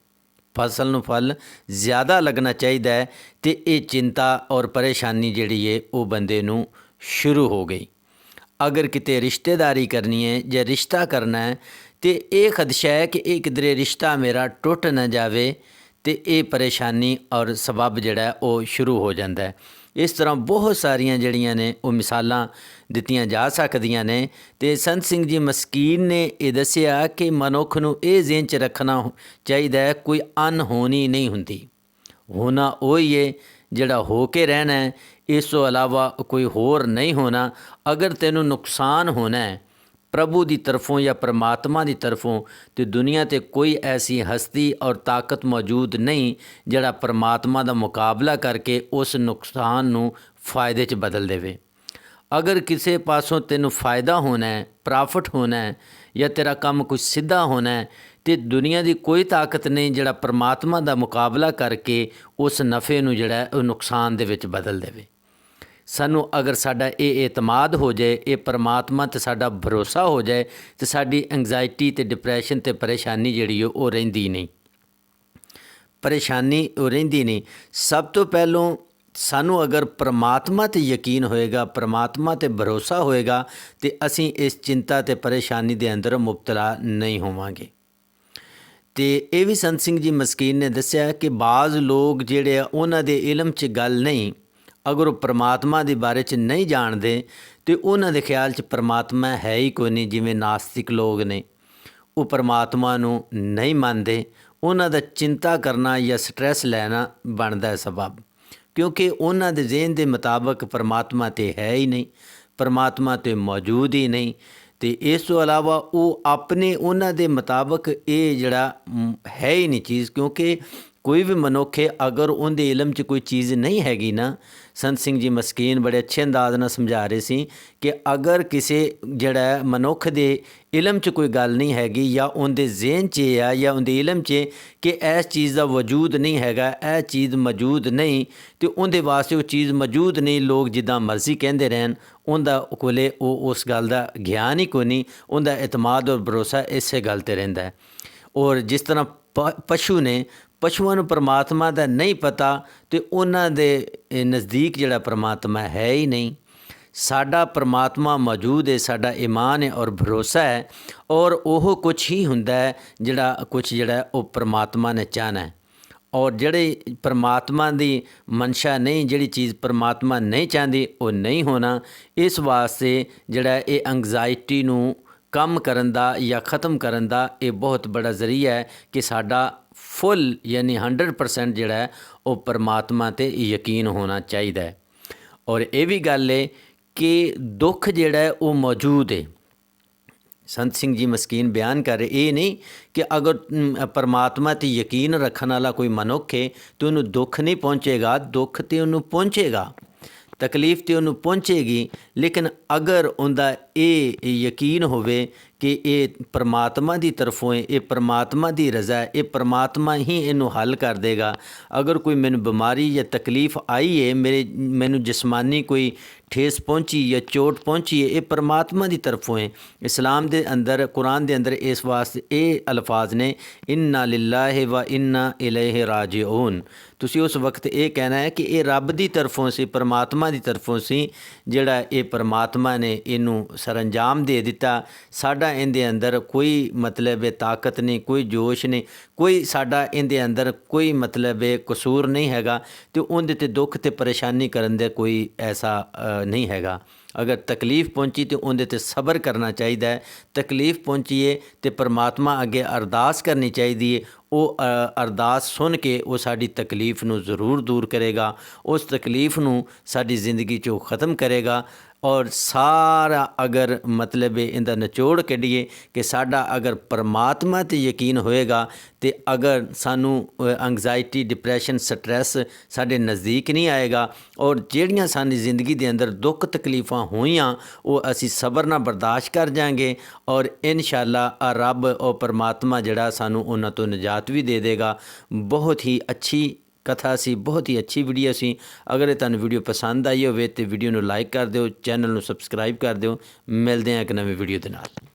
ਫਸਲ ਨੂੰ ਫਲ ਜ਼ਿਆਦਾ ਲੱਗਣਾ ਚਾਹੀਦਾ ਹੈ, ਅਤੇ ਇਹ ਚਿੰਤਾ ਔਰ ਪਰੇਸ਼ਾਨੀ ਜਿਹੜੀ ਹੈ ਉਹ ਬੰਦੇ ਨੂੰ ਸ਼ੁਰੂ ਹੋ ਗਈ। ਅਗਰ ਕਿਤੇ ਰਿਸ਼ਤੇਦਾਰੀ ਕਰਨੀ ਹੈ ਜਾਂ ਰਿਸ਼ਤਾ ਕਰਨਾ ਹੈ ਤੇ ਇਹ ਖਦਸ਼ਾ ਹੈ ਕਿ ਇਹ ਕਿਧਰੇ ਰਿਸ਼ਤਾ ਮੇਰਾ ਟੁੱਟ ਨਾ ਜਾਵੇ, ਤੇ ਇਹ ਪਰੇਸ਼ਾਨੀ ਔਰ ਸਬਬ ਜਿਹੜਾ ਹੈ ਉਹ ਸ਼ੁਰੂ ਹੋ ਜਾਂਦਾ ਹੈ। ਇਸ ਤਰ੍ਹਾਂ ਬਹੁਤ ਸਾਰੀਆਂ ਜਿਹੜੀਆਂ ਨੇ ਉਹ ਮਿਸਾਲਾਂ ਦਿੱਤੀਆਂ ਜਾ ਸਕਦੀਆਂ ਨੇ। ਅਤੇ ਸੰਤ ਸਿੰਘ ਜੀ ਮਸਕੀਨ ਨੇ ਇਹ ਦੱਸਿਆ ਕਿ ਮਨੁੱਖ ਨੂੰ ਇਹ ਜ਼ਿਹਨ 'ਚ ਰੱਖਣਾ ਚਾਹੀਦਾ ਹੈ, ਕੋਈ ਅਣਹੋਣੀ ਨਹੀਂ ਹੁੰਦੀ, ਹੋਣਾ ਉਹੀ ਹੈ ਜਿਹੜਾ ਹੋ ਕੇ ਰਹਿਣਾ ਹੈ, ਇਸ ਤੋਂ ਇਲਾਵਾ ਕੋਈ ਹੋਰ ਨਹੀਂ ਹੋਣਾ। ਅਗਰ ਤੈਨੂੰ ਨੁਕਸਾਨ ਹੋਣਾ ਹੈ ਪ੍ਰਭੂ ਦੀ ਤਰਫੋਂ ਜਾਂ ਪਰਮਾਤਮਾ ਦੀ ਤਰਫੋਂ, ਤੇ ਦੁਨੀਆ 'ਤੇ ਕੋਈ ਐਸੀ ਹਸਤੀ ਔਰ ਤਾਕਤ ਮੌਜੂਦ ਨਹੀਂ ਜਿਹੜਾ ਪਰਮਾਤਮਾ ਦਾ ਮੁਕਾਬਲਾ ਕਰਕੇ ਉਸ ਨੁਕਸਾਨ ਨੂੰ ਫਾਇਦੇ 'ਚ ਬਦਲ ਦੇਵੇ। ਅਗਰ ਕਿਸੇ ਪਾਸੋਂ ਤੈਨੂੰ ਫ਼ਾਇਦਾ ਹੋਣਾ ਹੈ, ਪ੍ਰਾਫਿਟ ਹੋਣਾ ਹੈ, ਜਾਂ ਤੇਰਾ ਕੰਮ ਕੁਝ ਸਿੱਧਾ ਹੋਣਾ ਹੈ, ਤੇ ਦੁਨੀਆ ਦੀ ਕੋਈ ਤਾਕਤ ਨਹੀਂ ਜਿਹੜਾ ਪਰਮਾਤਮਾ ਦਾ ਮੁਕਾਬਲਾ ਕਰਕੇ ਉਸ ਨਫੇ ਨੂੰ ਜਿਹੜਾ ਉਹ ਨੁਕਸਾਨ ਦੇ ਵਿੱਚ ਬਦਲ ਦੇਵੇ। ਸਾਨੂੰ ਅਗਰ ਸਾਡਾ ਇਹ ਇਤਮਾਦ ਹੋ ਜਾਏ, ਇਹ ਪਰਮਾਤਮਾ 'ਤੇ ਸਾਡਾ ਭਰੋਸਾ ਹੋ ਜਾਏ, ਤੇ ਸਾਡੀ ਐਂਗਜ਼ਾਇਟੀ ਤੇ ਡਿਪਰੈਸ਼ਨ ਤੇ ਪਰੇਸ਼ਾਨੀ ਜਿਹੜੀ ਉਹ ਰਹਿੰਦੀ ਨਹੀਂ, ਪਰੇਸ਼ਾਨੀ ਉਹ ਰਹਿੰਦੀ ਨਹੀਂ। ਸਭ ਤੋਂ ਪਹਿਲੋਂ ਸਾਨੂੰ ਅਗਰ ਪਰਮਾਤਮਾ 'ਤੇ ਯਕੀਨ ਹੋਏਗਾ, ਪਰਮਾਤਮਾ 'ਤੇ ਭਰੋਸਾ ਹੋਏਗਾ, ਤੇ ਅਸੀਂ ਇਸ ਚਿੰਤਾ ਤੇ ਪਰੇਸ਼ਾਨੀ ਦੇ ਅੰਦਰ ਮੁਬਤਲਾ ਨਹੀਂ ਹੋਵਾਂਗੇ। ਅਤੇ ਇਹ ਵੀ ਸੰਤ ਸਿੰਘ ਜੀ ਮਸਕੀਨ ਨੇ ਦੱਸਿਆ ਕਿ ਬਾਜ਼ ਲੋਕ ਜਿਹੜੇ ਆ ਉਹਨਾਂ ਦੇ ਇਲਮ 'ਚ ਗੱਲ ਨਹੀਂ, ਅਗਰ ਉਹ ਪਰਮਾਤਮਾ ਦੇ ਬਾਰੇ 'ਚ ਨਹੀਂ ਜਾਣਦੇ ਤੇ ਉਹਨਾਂ ਦੇ ਖਿਆਲ 'ਚ ਪਰਮਾਤਮਾ ਹੈ ਹੀ ਕੋਈ ਨਹੀਂ। ਜਿਵੇਂ ਨਾਸਤਿਕ ਲੋਕ ਨੇ, ਉਹ ਪਰਮਾਤਮਾ ਨੂੰ ਨਹੀਂ ਮੰਨਦੇ, ਉਹਨਾਂ ਦਾ ਚਿੰਤਾ ਕਰਨਾ ਜਾਂ ਸਟ੍ਰੈਸ ਲੈਣਾ ਬਣਦਾ ਹੈ ਸਬਬ, ਕਿਉਂਕਿ ਉਹਨਾਂ ਦੇ ਜ਼ਿਹਨ ਦੇ ਮੁਤਾਬਕ ਪਰਮਾਤਮਾ ਤਾਂ ਹੈ ਹੀ ਨਹੀਂ, ਪਰਮਾਤਮਾ ਤਾਂ ਮੌਜੂਦ ਹੀ ਨਹੀਂ। ਅਤੇ ਇਸ ਤੋਂ ਇਲਾਵਾ ਉਹ ਆਪਣੇ ਉਹਨਾਂ ਦੇ ਮੁਤਾਬਕ ਇਹ ਜਿਹੜਾ ਹੈ ਹੀ ਨਹੀਂ ਚੀਜ਼, ਕਿਉਂਕਿ ਕੋਈ ਵੀ ਮਨੁੱਖ ਹੈ ਅਗਰ ਉਹਦੇ ਇਲਮ 'ਚ ਕੋਈ ਚੀਜ਼ ਨਹੀਂ ਹੈਗੀ ਨਾ, ਸੰਤ ਸਿੰਘ ਜੀ ਮਸਕੀਨ ਬੜੇ ਅੱਛੇ ਅੰਦਾਜ਼ ਨਾਲ ਸਮਝਾ ਰਹੇ ਸੀ ਕਿ ਅਗਰ ਕਿਸੇ ਜਿਹੜਾ ਮਨੁੱਖ ਦੇ ਇਲਮ 'ਚ ਕੋਈ ਗੱਲ ਨਹੀਂ ਹੈਗੀ, ਜਾਂ ਉਹਦੇ ਜ਼ਿਹਨ 'ਚ ਆ ਜਾਂ ਉਹਦੇ ਇਲਮ 'ਚ ਕਿ ਇਸ ਚੀਜ਼ ਦਾ ਵਜੂਦ ਨਹੀਂ ਹੈਗਾ, ਇਹ ਚੀਜ਼ ਮੌਜੂਦ ਨਹੀਂ, ਅਤੇ ਉਹਦੇ ਵਾਸਤੇ ਉਹ ਚੀਜ਼ ਮੌਜੂਦ ਨਹੀਂ, ਲੋਕ ਜਿੱਦਾਂ ਮਰਜ਼ੀ ਕਹਿੰਦੇ ਰਹਿਣ, ਉਹਦਾ ਕੋਲੇ ਉਹ ਉਸ ਗੱਲ ਦਾ ਗਿਆਨ ਹੀ ਕੋਈ ਨਹੀਂ, ਉਹਦਾ ਇਤਮਾਦ ਔਰ ਭਰੋਸਾ ਇਸੇ ਗੱਲ 'ਤੇ ਰਹਿੰਦਾ ਹੈ। ਔਰ ਜਿਸ ਤਰ੍ਹਾਂ ਪਸ਼ੂ ਨੇ, ਪਸ਼ੂਆਂ ਨੂੰ ਪਰਮਾਤਮਾ ਦਾ ਨਹੀਂ ਪਤਾ, ਅਤੇ ਉਹਨਾਂ ਦੇ ਨਜ਼ਦੀਕ ਜਿਹੜਾ ਪਰਮਾਤਮਾ ਹੈ ਹੀ ਨਹੀਂ। ਸਾਡਾ ਪਰਮਾਤਮਾ ਮੌਜੂਦ ਹੈ, ਸਾਡਾ ਈਮਾਨ ਹੈ ਔਰ ਭਰੋਸਾ ਹੈ, ਔਰ ਉਹ ਕੁਛ ਹੀ ਹੁੰਦਾ ਹੈ ਜਿਹੜਾ ਉਹ ਪਰਮਾਤਮਾ ਨੇ ਚਾਹਣਾ ਹੈ। ਔਰ ਜਿਹੜੇ ਪਰਮਾਤਮਾ ਦੀ ਮਨਸ਼ਾ ਨਹੀਂ, ਜਿਹੜੀ ਚੀਜ਼ ਪਰਮਾਤਮਾ ਨਹੀਂ ਚਾਹੁੰਦੀ ਉਹ ਨਹੀਂ ਹੋਣਾ। ਇਸ ਵਾਸਤੇ ਜਿਹੜਾ ਇਹ ਐਂਗਜ਼ਾਇਟੀ ਨੂੰ ਕੰਮ ਕਰਨ ਦਾ ਜਾਂ ख़त्म ਕਰਨ ਦਾ ਇਹ ਬਹੁਤ ਬੜਾ ਜ਼ਰੀਆ ਹੈ ਕਿ ਸਾਡਾ ਫੁੱਲ ਯਾਨੀ 100% ਜਿਹੜਾ ਹੈ ਉਹ ਪਰਮਾਤਮਾ 'ਤੇ ਯਕੀਨ ਹੋਣਾ ਚਾਹੀਦਾ ਹੈ। ਔਰ ਇਹ ਵੀ ਗੱਲ ਹੈ ਕਿ ਦੁੱਖ ਜਿਹੜਾ ਹੈ ਉਹ ਮੌਜੂਦ ਹੈ। ਸੰਤ ਸਿੰਘ ਜੀ ਮਸਕੀਨ ਬਿਆਨ ਕਰ ਰਹੇ, ਇਹ ਨਹੀਂ ਕਿ ਅਗਰ ਪਰਮਾਤਮਾ 'ਤੇ ਯਕੀਨ ਰੱਖਣ ਵਾਲਾ ਕੋਈ ਮਨੁੱਖ ਹੈ ਤਾਂ ਉਹਨੂੰ ਦੁੱਖ ਨਹੀਂ ਪਹੁੰਚੇਗਾ, ਦੁੱਖ ਤਾਂ ਉਹਨੂੰ ਪਹੁੰਚੇਗਾ, ਤਕਲੀਫ ਤਾਂ ਉਹਨੂੰ ਪਹੁੰਚੇਗੀ, ਲੇਕਿਨ ਅਗਰ ਉਹਦਾ ਇਹ ਯਕੀਨ ਹੋਵੇ ਕਿ ਇਹ ਪਰਮਾਤਮਾ ਦੀ ਤਰਫੋਂ ਹੈ, ਇਹ ਪਰਮਾਤਮਾ ਦੀ ਰਜ਼ਾ ਹੈ, ਇਹ ਪਰਮਾਤਮਾ ਹੀ ਇਹਨੂੰ ਹੱਲ ਕਰ ਦੇਗਾ। ਅਗਰ ਕੋਈ ਮੈਨੂੰ ਬਿਮਾਰੀ ਜਾਂ ਤਕਲੀਫ ਆਈ ਹੈ, ਮੈਨੂੰ ਜਿਸਮਾਨੀ ਕੋਈ ਠੇਸ ਪਹੁੰਚੀ ਜਾਂ ਚੋਟ ਪਹੁੰਚੀ ਹੈ, ਇਹ ਪਰਮਾਤਮਾ ਦੀ ਤਰਫੋਂ ਹੈ। ਇਸਲਾਮ ਦੇ ਅੰਦਰ, ਕੁਰਾਨ ਦੇ ਅੰਦਰ ਇਸ ਵਾਸਤੇ ਇਹ ਅਲਫਾਜ਼ ਨੇ, ਇੰਨਾ ਲਿਲਾਹਿ व ਇੰਨਾ ਇਲੈਹਿ ਰਾਜਿਊਨ। ਤੁਸੀਂ ਉਸ ਵਕਤ ਇਹ ਕਹਿਣਾ ਹੈ ਕਿ ਇਹ ਰੱਬ ਦੀ ਤਰਫੋਂ ਸੀ, ਪਰਮਾਤਮਾ ਦੀ ਤਰਫੋਂ ਸੀ, ਜਿਹੜਾ ਇਹ ਪਰਮਾਤਮਾ ਨੇ ਇਹਨੂੰ ਸਰਅੰਜਾਮ ਦੇ ਦਿੱਤਾ। ਸਾਡਾ ਇਹਦੇ ਅੰਦਰ ਕੋਈ ਮਤਲਬ ਤਾਕਤ ਨਹੀਂ, ਕੋਈ ਜੋਸ਼ ਨਹੀਂ, ਕੋਈ ਸਾਡਾ ਇਹਦੇ ਅੰਦਰ ਕੋਈ ਮਤਲਬ ਕਸੂਰ ਨਹੀਂ ਹੈਗਾ, ਅਤੇ ਉਹਦੇ 'ਤੇ ਦੁੱਖ ਅਤੇ ਪਰੇਸ਼ਾਨੀ ਕਰਨ ਦਾ ਕੋਈ ਐਸਾ ਨਹੀਂ ਹੈਗਾ। ਅਗਰ ਤਕਲੀਫ ਪਹੁੰਚੀ ਤਾਂ ਉਹਦੇ 'ਤੇ ਸਬਰ ਕਰਨਾ ਚਾਹੀਦਾ ਹੈ। ਤਕਲੀਫ ਪਹੁੰਚੀ ਹੈ ਅਤੇ ਪਰਮਾਤਮਾ ਅੱਗੇ ਅਰਦਾਸ ਕਰਨੀ ਚਾਹੀਦੀ ਹੈ। ਉਹ ਅਰਦਾਸ ਸੁਣ ਕੇ ਉਹ ਸਾਡੀ ਤਕਲੀਫ ਨੂੰ ਜ਼ਰੂਰ ਦੂਰ ਕਰੇਗਾ, ਉਸ ਤਕਲੀਫ ਨੂੰ ਸਾਡੀ ਜ਼ਿੰਦਗੀ 'ਚੋਂ ख़त्म ਕਰੇਗਾ। ਔਰ ਸਾਰਾ ਅਗਰ ਮਤਲਬ ਇਹਦਾ ਨਿਚੋੜ ਕੱਢੀਏ ਕਿ ਸਾਡਾ ਅਗਰ ਪਰਮਾਤਮਾ 'ਤੇ ਯਕੀਨ ਹੋਏਗਾ, ਅਤੇ ਅਗਰ ਸਾਨੂੰ ਐਂਗਜ਼ਾਇਟੀ, ਡਿਪਰੈਸ਼ਨ, ਸਟ੍ਰੈਸ ਸਾਡੇ ਨਜ਼ਦੀਕ ਨਹੀਂ ਆਏਗਾ, ਔਰ ਜਿਹੜੀਆਂ ਸਾਡੀ ਜ਼ਿੰਦਗੀ ਦੇ ਅੰਦਰ ਦੁੱਖ ਤਕਲੀਫਾਂ ਹੋਈਆਂ ਉਹ ਅਸੀਂ ਸਬਰ ਨਾਲ ਬਰਦਾਸ਼ਤ ਕਰ ਜਾਵਾਂਗੇ, ਔਰ ਇਨਸ਼ਾ ਅੱਲਾਹ ਰੱਬ ਉਹ ਪਰਮਾਤਮਾ ਜਿਹੜਾ ਸਾਨੂੰ ਉਹਨਾਂ ਤੋਂ ਨਿਜਾਤ ਵੀ ਦੇ ਦੇਗਾ। ਬਹੁਤ ਹੀ ਅੱਛੀ ਕਥਾ ਸੀ, ਬਹੁਤ ਹੀ ਅੱਛੀ ਵੀਡੀਓ ਸੀ। ਅਗਰ ਇਹ ਤੁਹਾਨੂੰ ਵੀਡੀਓ ਪਸੰਦ ਆਈ ਹੋਵੇ ਤਾਂ ਵੀਡੀਓ ਨੂੰ ਲਾਈਕ ਕਰ ਦਿਓ, ਚੈਨਲ ਨੂੰ ਸਬਸਕ੍ਰਾਈਬ ਕਰ ਦਿਓ। ਮਿਲਦੇ ਹਾਂ ਇੱਕ ਨਵੀਂ ਵੀਡੀਓ ਦੇ ਨਾਲ।